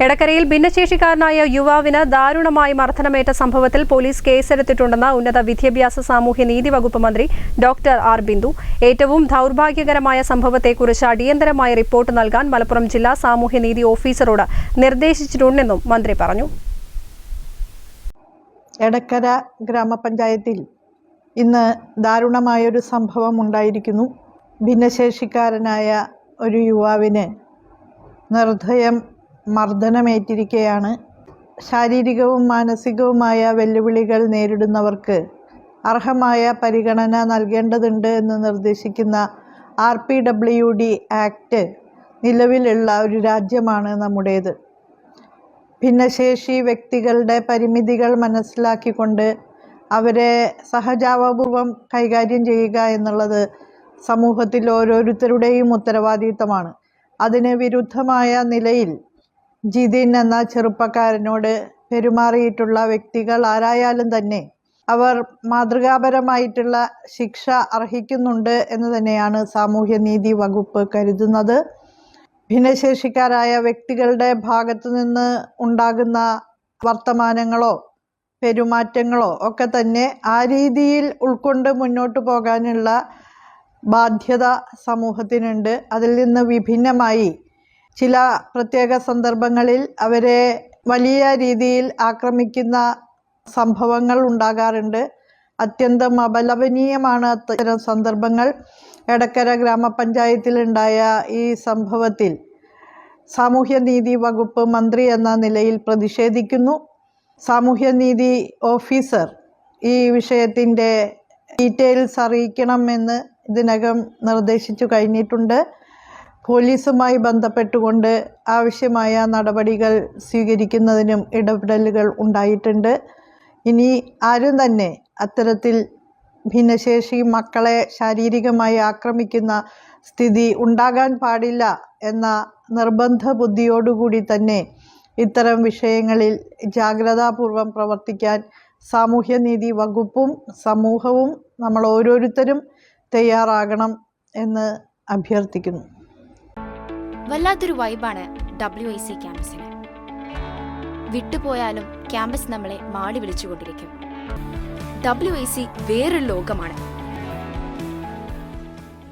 എടക്കരയിൽ ഭിന്നശേഷിക്കാരനായ യുവാവിന് ദാരുണമായി മർദ്ദനമേറ്റ സംഭവത്തിൽ പോലീസ് കേസെടുത്തിട്ടുണ്ടെന്ന് ഉന്നത വിദ്യാഭ്യാസ സാമൂഹ്യനീതി വകുപ്പ് മന്ത്രി ഡോക്ടർ ആർ ബിന്ദു. ഏറ്റവും ദൗർഭാഗ്യകരമായ സംഭവത്തെക്കുറിച്ച് അടിയന്തരമായ റിപ്പോർട്ട് നൽകാൻ മലപ്പുറം ജില്ലാ സാമൂഹ്യനീതി ഓഫീസറോട് നിർദ്ദേശിച്ചിട്ടുണ്ടെന്നും മന്ത്രി പറഞ്ഞു. എടക്കര ഗ്രാമപഞ്ചായത്തിൽ ഇന്ന് ദാരുണമായൊരു സംഭവം ഉണ്ടായിരിക്കുന്നു. ഭിന്നശേഷിക്കാരനായ ഒരു യുവാവിന് നിർദ്ദയം മർദ്ദനമേറ്റിരിക്കുകയാണ്. ശാരീരികവും മാനസികവുമായ വെല്ലുവിളികൾ നേരിടുന്നവർക്ക് അർഹമായ പരിഗണന നൽകേണ്ടതുണ്ട് എന്ന് നിർദ്ദേശിക്കുന്ന RPWD ആക്ട് നിലവിലുള്ള ഒരു രാജ്യമാണ് നമ്മുടേത്. ഭിന്നശേഷി വ്യക്തികളുടെ പരിമിതികൾ മനസ്സിലാക്കിക്കൊണ്ട് അവരെ സഹജാവപൂർവം കൈകാര്യം ചെയ്യുക എന്നുള്ളത് സമൂഹത്തിൽ ഓരോരുത്തരുടെയും ഉത്തരവാദിത്തമാണ്. അതിന് വിരുദ്ധമായ നിലയിൽ ജിതിൻ എന്ന ചെറുപ്പക്കാരനോട് പെരുമാറിയിട്ടുള്ള വ്യക്തികൾ ആരായാലും തന്നെ അവർ മാതൃകാപരമായിട്ടുള്ള ശിക്ഷ അർഹിക്കുന്നുണ്ട് എന്ന് തന്നെയാണ് സാമൂഹ്യനീതി വകുപ്പ് കരുതുന്നത്. ഭിന്നശേഷിക്കാരായ വ്യക്തികളുടെ ഭാഗത്തു നിന്ന് ഉണ്ടാകുന്ന വർത്തമാനങ്ങളോ പെരുമാറ്റങ്ങളോ ഒക്കെ തന്നെ ആ രീതിയിൽ ഉൾക്കൊണ്ട് മുന്നോട്ട് പോകാനുള്ള ബാധ്യത സമൂഹത്തിനുണ്ട്. അതിൽ നിന്ന് വിഭിന്നമായി ചില പ്രത്യേക സന്ദർഭങ്ങളിൽ അവരെ വലിയ രീതിയിൽ ആക്രമിക്കുന്ന സംഭവങ്ങൾ ഉണ്ടാകാറുണ്ട്. അത്യന്തം അപലപനീയമാണ് അത്തരം സന്ദർഭങ്ങൾ. എടക്കര ഗ്രാമപഞ്ചായത്തിലുണ്ടായ ഈ സംഭവത്തിൽ സാമൂഹ്യനീതി വകുപ്പ് മന്ത്രി എന്ന നിലയിൽ പ്രതിഷേധിക്കുന്നു. സാമൂഹ്യനീതി ഓഫീസർ ഈ വിഷയത്തിൻ്റെ ഡീറ്റെയിൽസ് അറിയിക്കണമെന്ന് ഇതിനകം നിർദ്ദേശിച്ചു കഴിഞ്ഞിട്ടുണ്ട്. പോലീസുമായി ബന്ധപ്പെട്ടുകൊണ്ട് ആവശ്യമായ നടപടികൾ സ്വീകരിക്കുന്നതിനും ഇടപെടലുകൾ ഉണ്ടായിട്ടുണ്ട്. ഇനി ആരും തന്നെ അത്തരത്തിൽ ഭിന്നശേഷി മക്കളെ ശാരീരികമായി ആക്രമിക്കുന്ന സ്ഥിതി ഉണ്ടാകാൻ പാടില്ല എന്ന നിർബന്ധ ബുദ്ധിയോടുകൂടി തന്നെ ഇത്തരം വിഷയങ്ങളിൽ ജാഗ്രതാപൂർവം പ്രവർത്തിക്കാൻ സാമൂഹ്യനീതി വകുപ്പും സമൂഹവും നമ്മൾ ഓരോരുത്തരും തയ്യാറാകണം എന്ന് അഭ്യർത്ഥിക്കുന്നു. വല്ലാത്തൊരു വൈബാണ് WIC ക്യാമ്പസിന്. വിട്ടുപോയാലും ക്യാമ്പസ് നമ്മളെ മാടി വിളിച്ചുകൊണ്ടിരിക്കും. WIC വേറൊരു ലോകമാണ്.